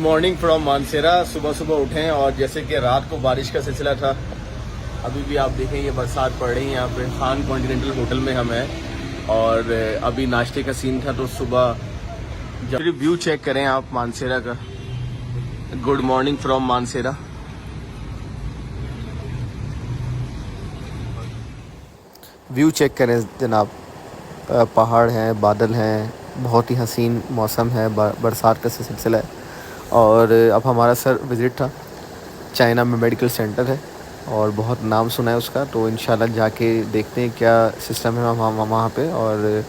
Morning from Mansehra. सुबह सुबह उठे और जैसे कि रात को बारिश का सिलसिला था, अभी भी आप देखें ये बरसात पड़ रही है। यहाँ पे खान कॉन्टिनेंटल होटल में हम हैं और अभी नाश्ते का सीन था। तो सुबह जब व्यू चेक करें आप मानसेरा का। Good morning from Mansehra. View check करें जनाब, पहाड़ हैं, बादल हैं, बहुत ही हसीन मौसम है, बरसात का सिलसिला है। और अब हमारा सर विज़िट था, चाइना में मेडिकल सेंटर है और बहुत नाम सुना है उसका। तो इंशाल्लाह जाके देखते हैं क्या सिस्टम है वहाँ पे। और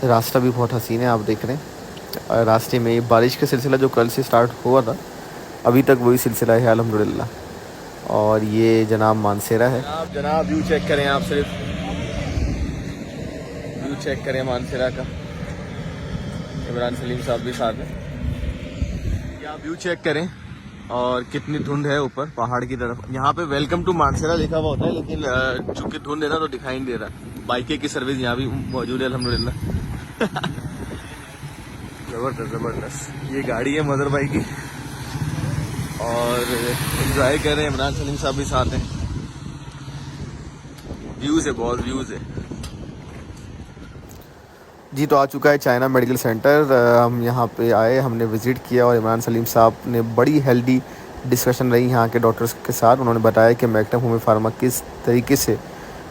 रास्ता भी बहुत हसीन है, आप देख रहे हैं। रास्ते में बारिश का सिलसिला जो कल से स्टार्ट हुआ था, अभी तक वही सिलसिला है अल्हम्दुलिल्लाह। और ये जनाब मानसेरा है। जनाब व्यू चेक करें आप, सिर्फ व्यू चेक करें मानसेरा का। इमरान सलीम साहब भी साथ हैं। आप व्यू चेक करें और कितनी धुंध है ऊपर पहाड़ की तरफ। यहाँ पे वेलकम टू मानसेरा लिखा हुआ होता है, लेकिन चूंकि धुंध है ना तो दिखाई नहीं दे रहा। बाइक की सर्विस यहाँ भी मौजूद है अल्हम्दुलिल्लाह। जबरदस्त जबरदस्त। ये गाड़ी है मदर बाइक की और एंजॉय कर रहे हैं। इमरान सलीम साहब भी साथ हैं। व्यूज है, बहुत व्यूज है जी। तो आ चुका है चाइना मेडिकल सेंटर। हम यहाँ पे आए, हमने विज़िट किया और इमरान सलीम साहब ने बड़ी हेल्दी डिस्कशन रही यहाँ के डॉक्टर्स के साथ। उन्होंने बताया कि मैग्नम होम्यो फार्मा किस तरीके से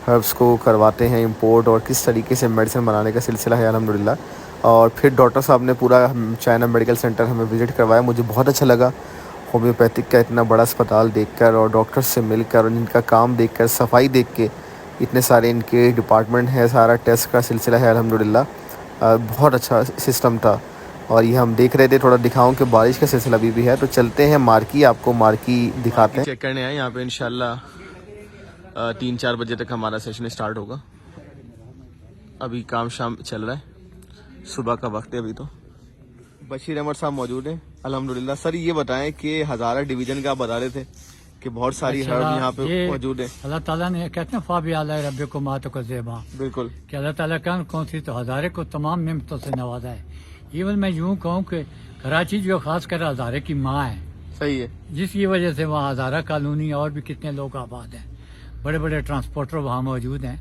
हर्ब्स को करवाते हैं इंपोर्ट और किस तरीके से मेडिसिन बनाने का सिलसिला है अल्हम्दुलिल्लाह। और फिर डॉक्टर साहब ने पूरा चाइना मेडिकल सेंटर हमें विज़िट करवाया। मुझे बहुत अच्छा लगा होम्योपैथिक का इतना बड़ा अस्पताल देखकर और डॉक्टर्स से मिलकर और इनका काम देखकर, सफाई देख के, इतने सारे इनके डिपार्टमेंट है, सारा टेस्ट का सिलसिला है अल्हम्दुलिल्लाह। बहुत अच्छा सिस्टम था। और ये हम देख रहे थे, थोड़ा दिखाऊं कि बारिश का सिलसिला भी है। तो चलते हैं मार्की, आपको मार्की दिखाते हैं। चेक करने आए यहाँ पे। इंशाल्लाह 3-4 बजे तक हमारा सेशन स्टार्ट होगा। अभी काम शाम चल रहा है, सुबह का वक्त है अभी। तो बशीर अहमद साहब मौजूद हैं अल्हम्दुलिल्लाह। सर ये बताएं कि हज़ारा डिवीज़न का आप बता रहे थे कि बहुत सारी हर्ब यहाँ पे मौजूद है। अल्लाह ताला ने कहते हैं फ़ाबी आला रब्बे को मातो को ज़ेबा। बिल्कुल कि अल्लाह ताला कौन सी तो हज़ारे को तमाम नेमतों से नवाजा है। इवन मैं यूँ कहूँ कि कराची जो खास कर हज़ारे की माँ है। सही है। जिसकी वजह से वहाँ हज़ारा कॉलोनी और भी कितने लोग आबाद हैं। बड़े बड़े ट्रांसपोर्टर वहाँ मौजूद हैं।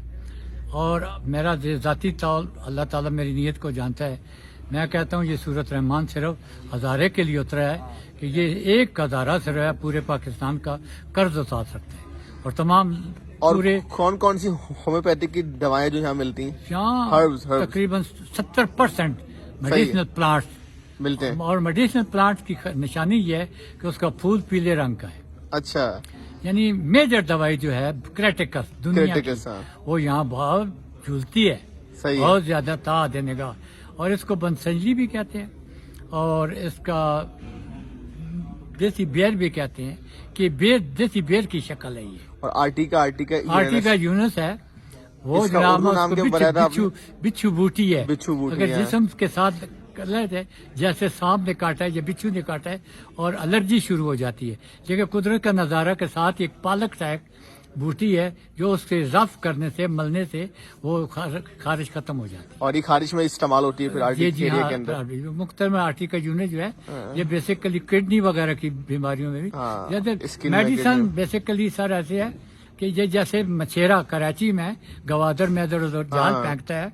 और मेरा ज़ाती तौर अल्लाह ताला मेरी नीयत को जानता है। मैं कहता हूँ ये सूरत रहमान सिर्फ हज़ारे के लिए उतरा है कि ये एक हज़ारा से रहा पूरे पाकिस्तान का कर्ज उतार सकते हैं। और तमाम और पूरे कौन कौन सी होम्योपैथिक की दवाएं जो यहाँ मिलती हैं? यहाँ तकरीबन 70% मेडिसिनल प्लांट्स मिलते हैं। और मेडिसिनल प्लांट्स की निशानी ये है कि उसका फूल पीले रंग का है। अच्छा। यानी मेजर दवाई जो है क्रेटिकस दुनिया की, वो यहाँ बहुत झूलती है। सही बहुत ज्यादा ता देने का। और इसको बंसंजली भी कहते हैं और इसका देसी बेर भी कहते हैं कि बेर देसी बेर की शक्ल है ये। और आर्टिका यूनस है वो जनाब बिच्छू बूटी है। अगर जिस्म के साथ गलत है, जैसे सांप ने काटा है या बिच्छू ने काटा है और एलर्जी शुरू हो जाती है। लेकिन कुदरत का नज़ारा के साथ एक पालक टाइप बूटी है जो उसके रफ करने से, मलने से वो खारिश खत्म हो जाती है। और ये खारिश में इस्तेमाल होती है फिर आर्टिका के अंदर। मुख्तर में आर्टिका यूनिट जो है ये बेसिकली किडनी वगैरह की बीमारियों में भी मेडिसन बेसिकली सर ऐसे है कि ये जैसे मछेरा कराची में गवादर में इधर उधर जाल फेंकता है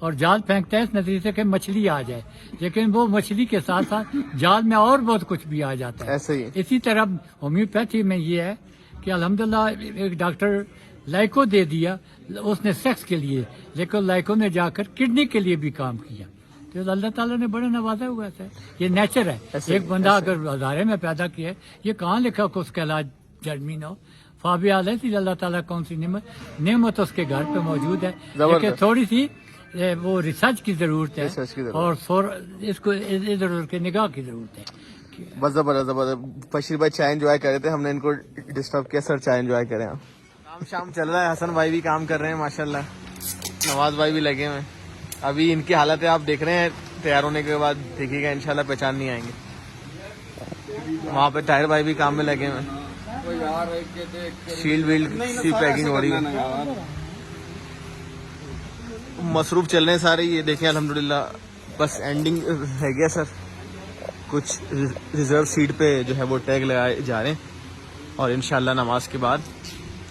और जाल फेंकता है इस नजरिए से कि मछली आ जाए, लेकिन वो मछली के साथ साथ जाल में और बहुत कुछ भी आ जाता है। ऐसे ही इसी तरह होम्योपैथी में ये है कि अल्हम्दुलिल्लाह एक डॉक्टर लाइको दे दिया उसने सेक्स के लिए, लेकिन लाइको ने जाकर किडनी के लिए भी काम किया। तो अल्लाह ताला ने बड़ा नवाजा हुआ है। ये नेचर है। एक बंदा अगर हज़ारे में पैदा किया है, ये कहाँ लिखा कि उसका इलाज जर्मीन हो। फ़ाबी आला थी अल्लाह ताला कौन सी नेमत उसके घर पे मौजूद है, लेकिन थोड़ी सी वो रिसर्च की जरूरत है और इसको इधर उधर के निगाह की जरूरत है। बस जबरदस्त। बशीर भाई चाय एंजॉय कर रहे थे, हमने इनको डिस्टर्ब किया। सर चाय एंजॉय करें आप। काम शाम चल रहा है, हसन भाई भी काम कर रहे हैं माशाल्लाह, नवाज भाई भी लगे हुए। अभी इनकी हालत है आप देख रहे हैं, तैयार होने के बाद देखिएगा इंशाल्लाह पहचान नहीं आएंगे। वहाँ पे ताहिर भाई भी काम में लगे हुए। शील्ड वील्ड की पैकिंग हो रही है, मसरूफ चल रहे हैं सारे। ये देखें अल्हम्दुलिल्लाह बस एंडिंग रह गया सर। कुछ रिजर्व सीट पे जो है वो टैग लगाए जा रहे हैं और इंशाल्लाह नमाज के बाद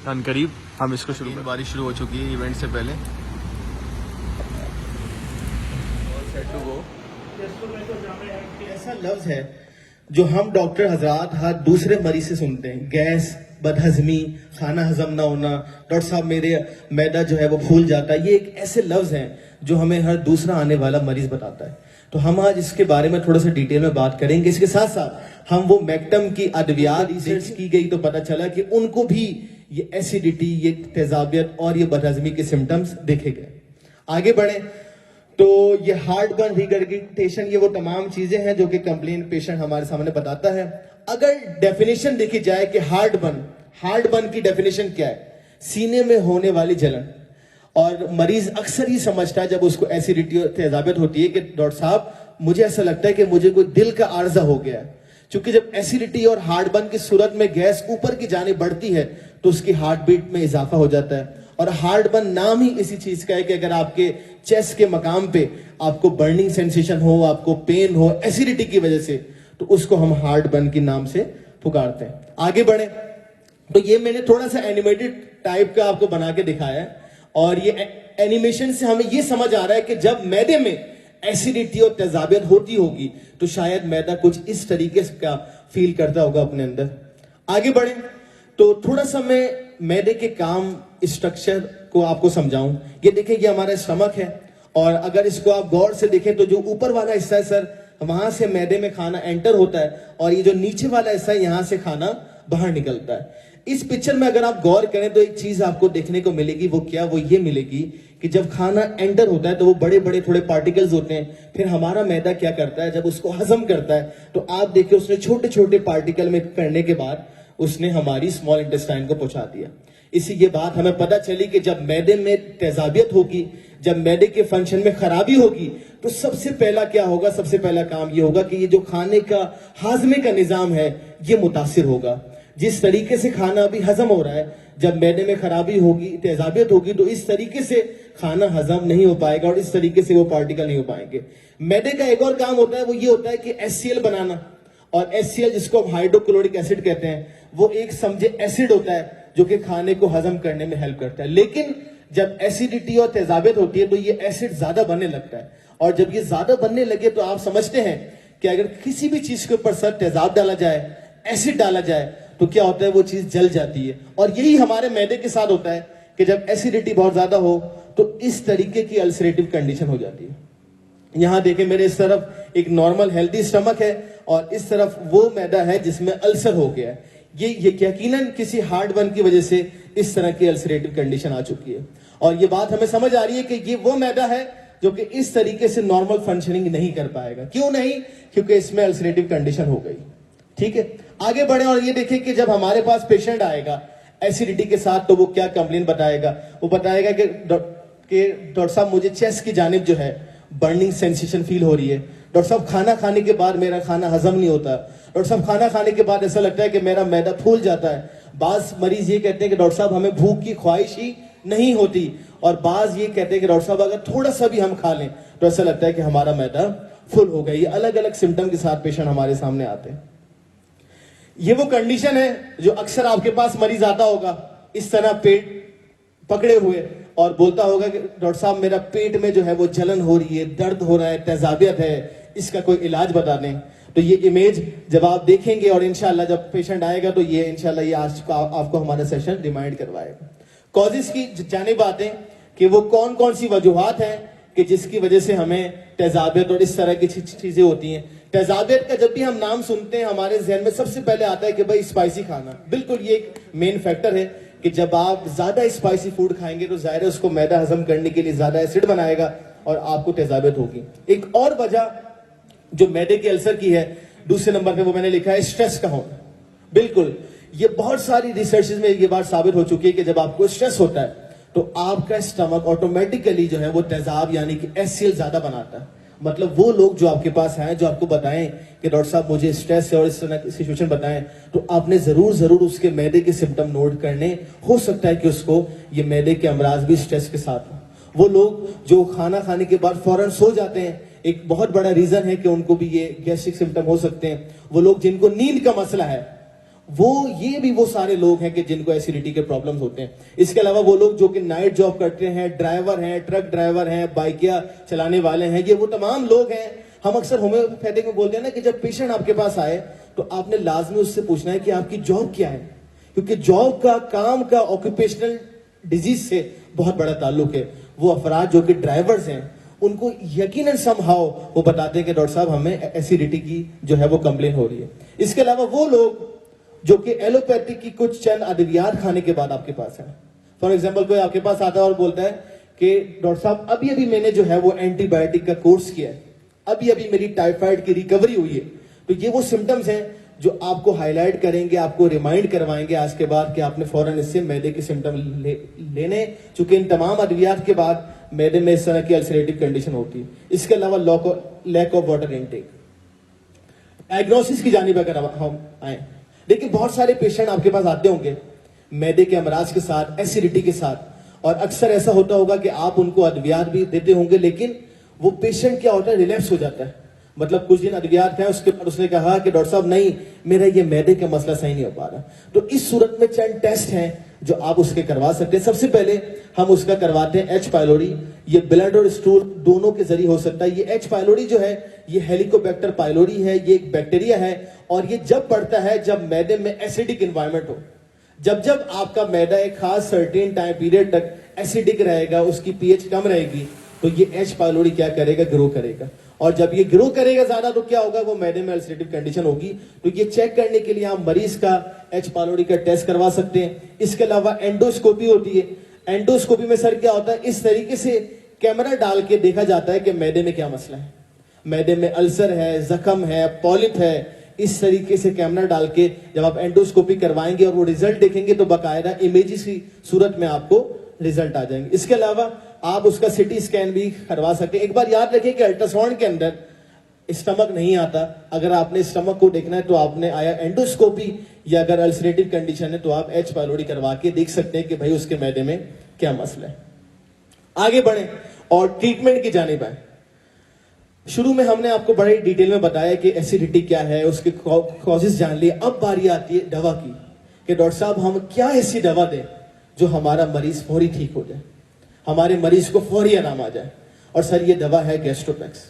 अनकरीब हम इसको शुरू में। बारिश शुरू हो चुकी है इवेंट से पहले। ऐसा लफ्ज है जो हम डॉक्टर हजरात हर दूसरे मरीज से सुनते हैं, गैस, बदहजमी, खाना हजम ना होना, डॉक्टर साहब मेरे मैदा जो है वो फूल जाता है। ये एक ऐसे लफ्ज हैं जो हमें हर दूसरा आने वाला मरीज बताता है। तो हम आज इसके बारे में थोड़ा सा डिटेल में बात करेंगे। इसके साथ साथ हम वो मैक्टम की अद्वियात रिसर्च की गई तो पता चला कि उनको भी ये एसिडिटी, ये तेजाबियत और ये बदहजमी के सिम्टम्स देखे गए। आगे बढ़े तो ये हार्ट बर्न, रिगर्गिटेशन, ये वो तमाम चीजें हैं जो कि कंप्लेन पेशेंट हमारे सामने बताता है। अगर डेफिनेशन देखी जाए कि हार्ट बर्न की डेफिनेशन क्या है, सीने में होने वाली जलन। और मरीज अक्सर ही समझता है जब उसको एसिडिटी और तेजाबियत होती है कि डॉक्टर साहब मुझे ऐसा लगता है कि मुझे कोई दिल का आर्जा हो गया है। क्योंकि जब एसिडिटी और हार्ट बर्न की सूरत में गैस ऊपर की जानिब बढ़ती है तो उसकी हार्ट बीट में इजाफा हो जाता है। और हार्ट बर्न नाम ही इसी चीज का है कि अगर आपके चेस्ट के मकाम पे आपको बर्निंग सेंसेशन हो, आपको पेन हो एसिडिटी की वजह से, तो उसको हम हार्ट बर्न के नाम से पुकारते हैं। आगे बढ़े तो ये मैंने थोड़ा सा एनिमेटेड टाइप का आपको बना के दिखाया है और ये एनिमेशन से हमें ये समझ आ रहा है कि जब मैदे में एसिडिटी और तेजाबियत होती होगी तो शायद मैदा कुछ इस तरीके से का फील करता होगा अपने अंदर। आगे बढ़े तो थोड़ा सा मैं मैदे के काम स्ट्रक्चर को आपको समझाऊं। ये देखिए, ये हमारा स्टमक है और अगर इसको आप गौर से देखें तो जो ऊपर वाला हिस्सा है सर, वहां से मैदे में खाना एंटर होता है और ये जो नीचे वाला हिस्सा है यहां से खाना बाहर निकलता है। इस पिक्चर में अगर आप गौर करें तो एक चीज आपको देखने को मिलेगी, वो क्या, वो ये मिलेगी कि जब खाना एंटर होता है तो वो बड़े बड़े थोड़े पार्टिकल्स होते हैं। फिर हमारा मैदा क्या करता है, जब उसको हजम करता है तो आप देखिए उसने छोटे छोटे पार्टिकल में करने के बाद उसने हमारी स्मॉल इंटेस्टाइन को पहुंचा दिया। इसी ये बात हमें पता चली कि जब मैदे में तेजाबियत होगी, जब मैदे के फंक्शन में खराबी होगी तो सबसे पहला क्या होगा, सबसे पहला काम ये होगा कि ये जो खाने का हाजमे का निजाम है ये मुतासिर होगा। जिस तरीके से खाना अभी हजम हो रहा है, जब मैदे में खराबी होगी, तेजाबियत होगी तो इस तरीके से खाना हजम नहीं हो पाएगा और इस तरीके से वो पार्टिकल नहीं हो पाएंगे। मैदे का एक और काम होता है, वो ये होता है कि HCl बनाना। और HCl जिसको हम हाइड्रोक्लोरिक एसिड कहते हैं, वो एक समझे एसिड होता है जो कि खाने को हजम करने में हेल्प करता है। लेकिन जब एसिडिटी और तेजाबियत होती है तो ये एसिड ज्यादा बनने लगता है और जब ये ज्यादा बनने लगे तो आप समझते हैं कि अगर किसी भी चीज के ऊपर सर तेजाब डाला जाए, एसिड डाला जाए तो क्या होता है, वो चीज जल जाती है। और यही हमारे मैदे के साथ होता है कि जब एसिडिटी बहुत ज्यादा हो तो इस तरीके की अल्सरेटिव कंडीशन हो जाती है। यहां देखें, मेरे इस तरफ एक नॉर्मल हेल्दी स्टमक है और इस तरफ वो मैदा है जिसमें अल्सर हो गया है। ये यकीनन किसी हार्ट बर्न की वजह से इस तरह की अल्सरेटिव कंडीशन आ चुकी है। और ये बात हमें समझ आ रही है कि ये वो मैदा है जो कि इस तरीके से नॉर्मल फंक्शनिंग नहीं कर पाएगा। क्यों नहीं? क्योंकि इसमें अल्सरेटिव कंडीशन हो गई। ठीक है, आगे बढ़े और ये देखें कि जब हमारे पास पेशेंट आएगा एसिडिटी के साथ तो वो क्या कंप्लेन बताएगा। वो बताएगा कि डॉक्टर साहब मुझे चेस्ट की जानिब जो है बर्निंग सेंसेशन फील हो रही है। डॉक्टर साहब खाना खाने के बाद मेरा खाना हजम नहीं होता। डॉक्टर साहब खाना खाने के बाद ऐसा लगता है कि मेरा मैदा फूल जाता है। बाज मरीज ये कहते हैं कि डॉक्टर साहब हमें भूख की ख्वाहिश ही नहीं होती और बाज ये कहते हैं कि डॉक्टर साहब अगर थोड़ा सा भी हम खा लें तो ऐसा लगता है कि हमारा मैदा फुल हो गया। ये अलग अलग सिम्टम के साथ पेशेंट हमारे सामने आते हैं। ये वो कंडीशन है जो अक्सर आपके पास मरीज आता होगा इस तरह पेट पकड़े हुए और बोलता होगा कि डॉक्टर साहब मेरा पेट में जो है वो जलन हो रही है, दर्द हो रहा है, तेजाबियत है, इसका कोई इलाज बता दें। तो ये इमेज जब आप देखेंगे और इंशाल्लाह जब पेशेंट आएगा तो ये इंशाल्लाह ये आज का आपको हमारा सेशन रिमाइंड करवाएगा। कॉजेस की जानिब आते कि वो कौन कौन सी वजूहात हैं कि जिसकी वजह से हमें तेजाबियत और इस तरह की चीजें होती हैं। तेजाबियत का जब भी हम नाम सुनते हैं हमारे जहन में सबसे पहले आता है कि भाई स्पाइसी खाना। बिल्कुल ये एक मेन फैक्टर है कि जब आप ज्यादा स्पाइसी फूड खाएंगे तो जाहिर है उसको मैदा हजम करने के लिए ज्यादा एसिड बनाएगा और आपको तेजाबियत होगी। एक और वजह जो मैदे के अल्सर की है दूसरे नंबर पे वो मैंने लिखा है स्ट्रेस का होना। बिल्कुल, ये बहुत सारी रिसर्चेज में ये बात साबित हो चुकी है कि जब आपको स्ट्रेस होता है तो आपका स्टमक ऑटोमेटिकली जो है वो तेजाब यानी कि HCl ज्यादा बनाता है। मतलब वो लोग जो आपके पास आए जो आपको बताएं कि डॉक्टर साहब मुझे स्ट्रेस है और इस तरह की सिचुएशन बताएं, तो आपने जरूर उसके मैदे के सिम्टम नोट करने। हो सकता है कि उसको ये मैदे के अमराज भी स्ट्रेस के साथ हो। वो लोग जो खाना खाने के बाद फौरन सो जाते हैं एक बहुत बड़ा रीजन है कि उनको भी ये गैस्ट्रिक सिम्टम हो सकते हैं। वो लोग जिनको नींद का मसला है, ये भी वो सारे लोग हैं कि जिनको एसिडिटी के प्रॉब्लम्स होते हैं। इसके अलावा वो लोग जो कि नाइट जॉब करते हैं, ड्राइवर हैं, ट्रक ड्राइवर हैं, बाइकिया चलाने वाले हैं, ये वो तमाम लोग हैं। हम अक्सर होम्योपैथिक में बोलते हैं ना कि जब पेशेंट आपके पास आए तो आपने लाजमी उससे पूछना है कि आपकी जॉब क्या है, क्योंकि जॉब का, काम का, ऑक्यूपेशनल डिजीज से बहुत बड़ा ताल्लुक है। वो अफराद जो कि ड्राइवर्स हैं, उनको यकीनन समहाउ वो बताते हैं कि डॉक्टर साहब हमें एसिडिटी की जो है वो कंप्लेन हो रही है। इसके अलावा वो लोग जो कि एलोपैथिक की कुछ चंद अद्वियात खाने के बाद आपके पास है। फॉर एग्जाम्पल कोई आपके पास आता है और बोलता है कि डॉक्टर साहब अभी अभी मैंने जो है वो एंटीबायोटिक का कोर्स किया है, अभी अभी मेरी टाइफाइड की रिकवरी हुई है। तो ये वो सिम्टम्स हैं जो आपको हाईलाइट करेंगे, आपको रिमाइंड करवाएंगे आज के बाद कि आपने फौरन इससे मैदे के सिम्टम लेने, चूंकि इन तमाम अद्वियात के बाद मैदे में इस तरह की अल्सरेटिव कंडीशन होती है। इसके अलावा lack of water intake. Diagnosis की जानिब अगर हम आए, देखिए बहुत सारे पेशेंट आपके पास आते होंगे मैदे के अमराज के साथ, एसिडिटी के साथ, और अक्सर ऐसा होता होगा कि आप उनको अद्वियात भी देते होंगे, लेकिन वो पेशेंट क्या होता है, रिलैप्स हो जाता है। मतलब कुछ दिन अद्वियात है, उसके बाद उसने कहा कि डॉक्टर साहब नहीं, मेरा ये मैदे का मसला सही नहीं हो पा रहा। तो इस सूरत में चंद टेस्ट हैं जो आप उसके करवा सकते हैं। सबसे पहले हम उसका करवाते हैं एच पाइलोरी। ये ब्लड और स्टूल दोनों के जरिए हो सकता है। ये एच पाइलोरी जो है ये हेलिकोबैक्टर पाइलोरी है, ये एक बैक्टीरिया है, और ये जब बढ़ता है जब मैदे में एसिडिक एनवायरनमेंट हो। जब आपका मैदा एक खास सर्टेन टाइम पीरियड तक एसिडिक रहेगा, उसकी पीएच कम रहेगी, तो ये एच पाइलोरी क्या करेगा, ग्रो करेगा। और जब ये ग्रो करेगा ज्यादा तो क्या होगा, वो मैदे में अल्सरेटिव कंडीशन होगी। तो ये चेक करने के लिए आप मरीज का एच पाइलोरी का टेस्ट करवा सकते हैं। इसके अलावा एंडोस्कोपी होती है। एंडोस्कोपी में सर क्या होता है, इस तरीके से कैमरा डाल के देखा जाता है कि मैदे में क्या मसला है, मैदे में अल्सर है, जख्म है, पॉलिप है। इस तरीके से कैमरा डाल के जब आप एंडोस्कोपी करवाएंगे और वो रिजल्ट देखेंगे तो बाकायदा इमेजेस की सूरत में आपको रिजल्ट आ जाएंगे। इसके अलावा आप उसका सिटी स्कैन भी करवा सकते हैं। एक बार याद रखिए कि अल्ट्रासाउंड के अंदर स्टमक नहीं आता। अगर आपने स्टमक को देखना है तो आपने आया एंडोस्कोपी, या अगर अल्सरेटिव कंडीशन है तो आप एच पाइलोरी करवा के देख सकते हैं कि भाई उसके मैदे में क्या मसला है। आगे बढ़े और ट्रीटमेंट की जानिब आए। शुरू में हमने आपको बड़े डिटेल में बताया कि एसिडिटी क्या है, उसके कॉजेस जान लिए। अब बारी आती है दवा की कि डॉक्टर साहब हम क्या ऐसी दवा दें जो हमारा मरीज फौरी ठीक हो जाए, हमारे मरीज को फौरी आराम आ जाए। और सर ये दवा है गैस्ट्रोपैक्स।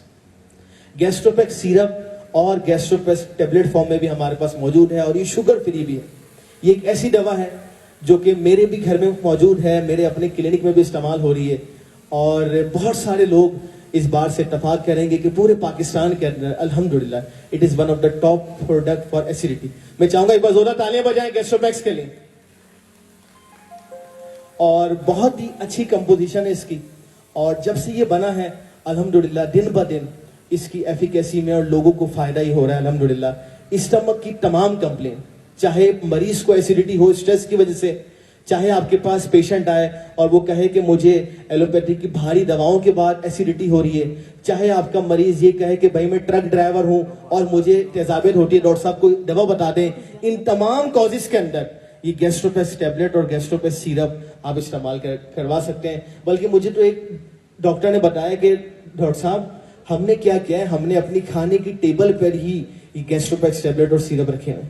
गैस्ट्रोपैक्स सिरप और गैस्ट्रोपैक्स टेबलेट फॉर्म में भी हमारे पास मौजूद है, और ये शुगर फ्री भी है। ये एक ऐसी दवा है जो कि मेरे भी घर में मौजूद है, मेरे अपने क्लिनिक में भी इस्तेमाल हो रही है, और बहुत सारे लोग इस बार से इत्तफाक करेंगे कि पूरे पाकिस्तान के अंदर अल्हम्दुलिल्लाह it is one of the top product for acidity. मैं चाहूंगा एक बार जोरदार तालियां बजाएं गैस्ट्रोपैक्स के लिए। और बहुत ही अच्छी कंपोजिशन है इसकी, और जब से ये बना है अल्हम्दुलिल्लाह दिन ब दिन इसकी एफिकेसी में और लोगों को फायदा ही हो रहा है अल्हम्दुलिल्लाह। स्टमक की तमाम कंप्लेन, चाहे मरीज को एसिडिटी हो स्ट्रेस की वजह से, चाहे आपके पास पेशेंट आए और वो कहे कि मुझे एलोपैथी की भारी दवाओं के बाद एसिडिटी हो रही है, चाहे आपका मरीज ये कहे कि भाई मैं ट्रक ड्राइवर हूं और मुझे तेजाबियत होती है, डॉक्टर साहब कोई दवा बता दें, इन तमाम कॉजेस के अंदर ये गैस्ट्रोपैक्स टेबलेट और गैस्ट्रोपैक्स सिरप आप इस्तेमाल करवा सकते हैं। बल्कि मुझे तो एक डॉक्टर ने बताया कि डॉक्टर साहब हमने क्या किया है, हमने अपनी खाने की टेबल पर ही ये गैस्ट्रोपैक्स टेबलेट और सिरप रखे हैं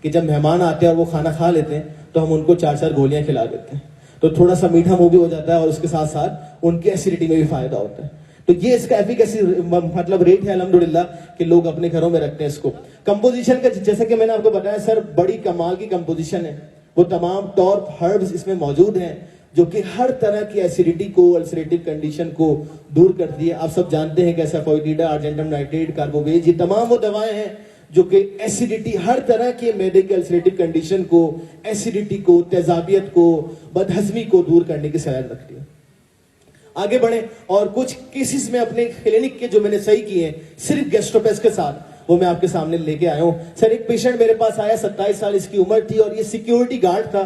कि जब मेहमान आते हैं और वो खाना खा लेते हैं तो हम उनको 4-4 गोलियां खिला देते हैं, तो थोड़ा सा मीठा मुंह भी हो जाता है और उसके साथ साथ उनके एसिडिटी में भी फायदा होता है। तो ये इसका एफिकेसी मतलब रेट है अल्हम्दुलिल्लाह कि लोग अपने घरों में रखते हैं इसको। कंपोजिशन का जैसे कि मैंने आपको बताया सर, बड़ी कमाल की कंपोजिशन है। वो तमाम टॉप हर्ब्स इसमें मौजूद हैं जो कि हर तरह की एसिडिटी को, अल्सरेटिव कंडीशन को दूर करती है। आप सब जानते हैं कि सेफोइटिडा, अर्जेंटम नाइट्रेट, कार्बोवेज, ये तमाम वो दवाएं हैं जो कि एसिडिटी, हर तरह के मैदे के अल्सरेटिव कंडीशन को, एसिडिटी को, तेजाबियत को, बदहजमी को दूर करने की सलाह रखती है। आगे बढ़े और कुछ केसेस में अपने क्लिनिक के जो मैंने सही किए हैं सिर्फ गैस्ट्रोपैक्स के साथ, वो मैं आपके सामने लेके आया हूं। सर एक पेशेंट मेरे पास आया, 27 साल इसकी उम्र थी, और ये सिक्योरिटी गार्ड था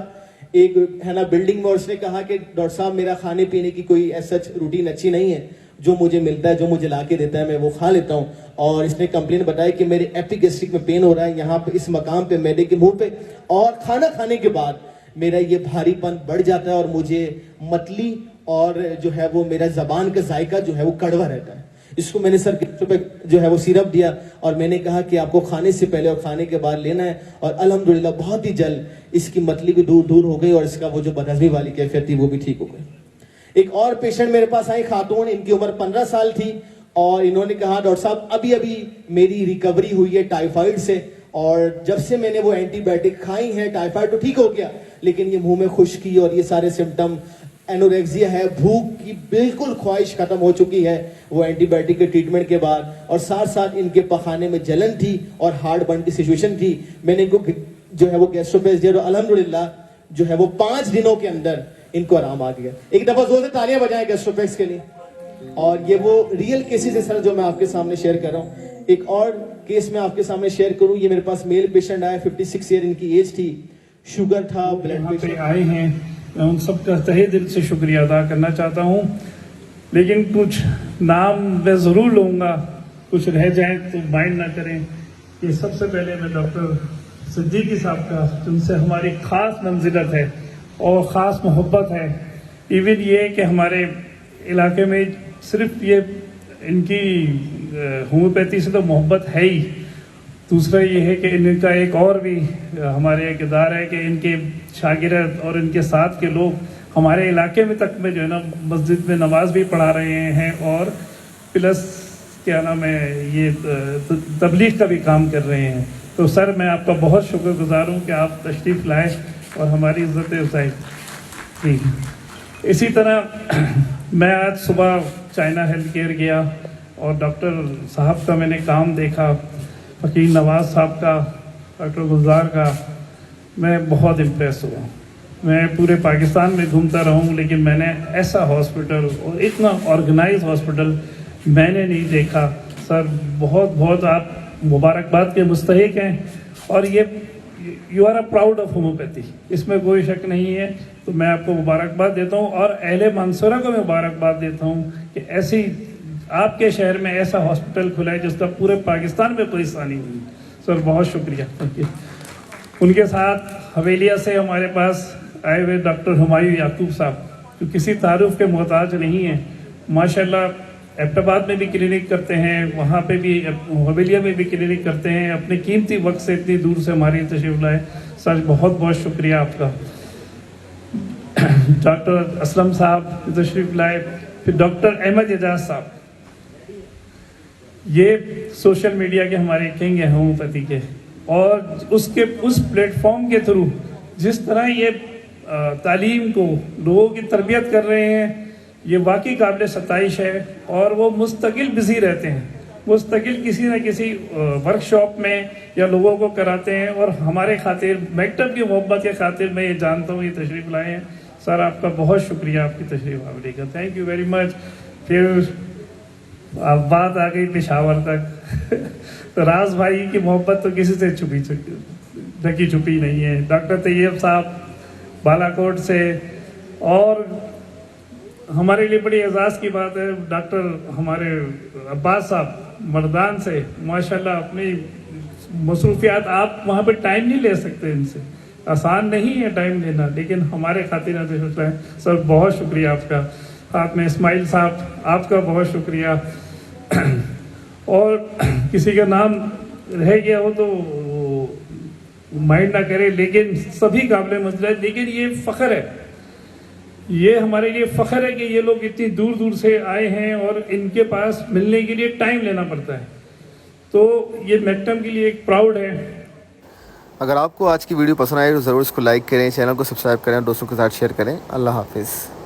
एक है ना बिल्डिंग में, और उसने कहा कि डॉक्टर साहब मेरा खाने पीने की कोई सच रूटीन अच्छी नहीं है, जो मुझे मिलता है, जो मुझे ला के देता है मैं वो खा लेता हूँ। और इसने कंप्लेन बताया कि मेरे एपिगैस्ट्रिक में पेन हो रहा है, यहाँ पे इस मकाम पे मैदे के मुंह पे, और खाना खाने के बाद मेरा ये भारीपन बढ़ जाता है और मुझे मतली और जो है वो मेरा जबान का जायका जो है वो कड़वा रहता है। इसको मैंने सर पे जो है वो सिरप दिया और मैंने कहा कि आपको खाने से पहले और खाने के बाद लेना है, और अल्हम्दुलिल्लाह बहुत ही जल्द इसकी मतली भी दूर हो गई और इसका वो जो बदहजमी वाली कैफियत थी वो भी ठीक हो गई। एक और पेशेंट मेरे पास आई खातून, इनकी उम्र 15 साल थी और इन्होंने कहा डॉक्टर साहब अभी मेरी रिकवरी हुई है टाइफाइड से, और जब से मैंने वो एंटीबायोटिक खाई है टाइफाइड तो ठीक हो गया, लेकिन ये मुंह में खुश्की और ये सारे सिम्टम, एनोरेक्सिया है, भूख की बिल्कुल ख्वाहिश खत्म हो चुकी है वो एंटीबायोटिक के ट्रीटमेंट के बाद, और साथ साथ इनके पखाने में जलन थी और हार्ट बर्न की सिचुएशन थी। मैंने इनको जो है वो गैस्ट्रोपेस दिया और अल्हम्दुलिल्लाह जो है वो 5 दिनों के अंदर इनको आराम आ गया। एक दफा जोर से तालियां बजाएं गैस्ट्रोपेक्स के लिए। और ये वो रियल केसेस है सर जो मैं आपके सामने शेयर कर रहा हूँ। एक और केस मैं आपके सामने शेयर करूं, ये मेरे पास मेल पेशेंट आया, 56 ईयर इनकी एज थी, शुगर था, ब्लड प्रेशर। आए हैं, मैं उन सबका तहे दिल से शुक्रिया अदा करना चाहता हूं, लेकिन कुछ नाम मैं ज़रूर लूँगा, कुछ रह जाए तो माइंड ना करें। ये सबसे पहले मैं डॉक्टर सिद्दीकी साहब का, जिनसे हमारी ख़ास मंजिलत है और ख़ास मोहब्बत है। इवन ये कि हमारे इलाके में सिर्फ ये इनकी होम्योपैथी से तो मोहब्बत है ही, दूसरा ये है कि इनका एक और भी हमारे किरदार है कि इनके शागिर्द और इनके साथ के लोग हमारे इलाके में तक में जो है ना मस्जिद में नमाज भी पढ़ा रहे हैं, और प्लस क्या नाम है ये तबलीग का भी काम कर रहे हैं। तो सर मैं आपका बहुत शुक्रगुजार हूँ कि आप तशरीफ़ लाए और हमारी इज़्ज़त अफ़ज़ाई की। इसी तरह मैं आज सुबह चाइना हेल्थ केयर गया और डॉक्टर साहब का मैंने काम देखा, फ़कीर नवाज़ साहब का, डॉक्टर गुलजार का, मैं बहुत इम्प्रेस हुआ। मैं पूरे पाकिस्तान में घूमता रहूं, लेकिन मैंने ऐसा हॉस्पिटल और इतना ऑर्गेनाइज हॉस्पिटल मैंने नहीं देखा। सर बहुत बहुत आप मुबारकबाद के मुस्तहिक हैं, और ये you are a proud of homeopathy, इसमें कोई शक नहीं है। तो मैं आपको मुबारकबाद देता हूँ और अहले मंसूरा को मुबारकबाद देता हूँ कि ऐसी आपके शहर में ऐसा हॉस्पिटल खुला है जिसका पूरे पाकिस्तान में कोई सानी नहीं। सर बहुत शुक्रिया। उनके साथ हवेलिया से हमारे पास आए हुए डॉक्टर हुमायूं याकूब साहब, जो किसी तारुफ के मोहताज नहीं हैं, माशाल्लाह एबटाबाद में भी क्लिनिक करते हैं, वहाँ पे भी हवेलिया में भी क्लिनिक करते हैं, अपने कीमती वक्त से इतनी दूर से हमारी तशरीफ लाए। सर बहुत बहुत शुक्रिया आपका। डॉक्टर असलम साहब तशरीफ लाए, फिर डॉक्टर अहमद एजाज साहब, ये सोशल मीडिया के हमारे किंग हैं होम्योपैथी के, और उसके उस प्लेटफॉर्म के थ्रू जिस तरह ये तालीम को लोगों की तरबियत कर रहे हैं, ये वाकई काबिल सताइश है। और वो मुस्तकिल बिजी रहते हैं, मुस्तकिल किसी न किसी वर्कशॉप में या लोगों को कराते हैं, और हमारे खातिर मेकटब की मोहब्बत के खातिर मैं ये जानता हूँ ये तशरीफ़ लाए हैं। सर आपका बहुत शुक्रिया आपकी तशरीफ़ आवरी का, थैंक यू वेरी मच। फिर अब बात आ गई पेशावर तक तो राज भाई की मोहब्बत तो किसी से ढकी छुपी नहीं है। डॉक्टर तैयब साहब बालाकोट से, और हमारे लिए बड़ी एजाज़ की बात है डॉक्टर हमारे अब्बास साहब मर्दान से, माशाल्लाह अपनी मसरूफियात, आप वहाँ पे टाइम नहीं ले सकते, इनसे आसान नहीं है टाइम लेना, लेकिन हमारे खातिर सर बहुत शुक्रिया आपका। साथ में इस्माइल साहब आपका बहुत शुक्रिया। और किसी का नाम रह गया हो तो माइंड ना करे, लेकिन सभी काबिल मजलिस। लेकिन ये फ़ख्र है, ये हमारे लिए फ़ख्र है कि ये लोग इतनी दूर दूर से आए हैं और इनके पास मिलने के लिए टाइम लेना पड़ता है, तो ये मेकटम के लिए एक प्राउड है। अगर आपको आज की वीडियो पसंद आई तो ज़रूर इसको लाइक करें, चैनल को सब्सक्राइब करें, दोस्तों के साथ शेयर करें। अल्लाह हाफिज़।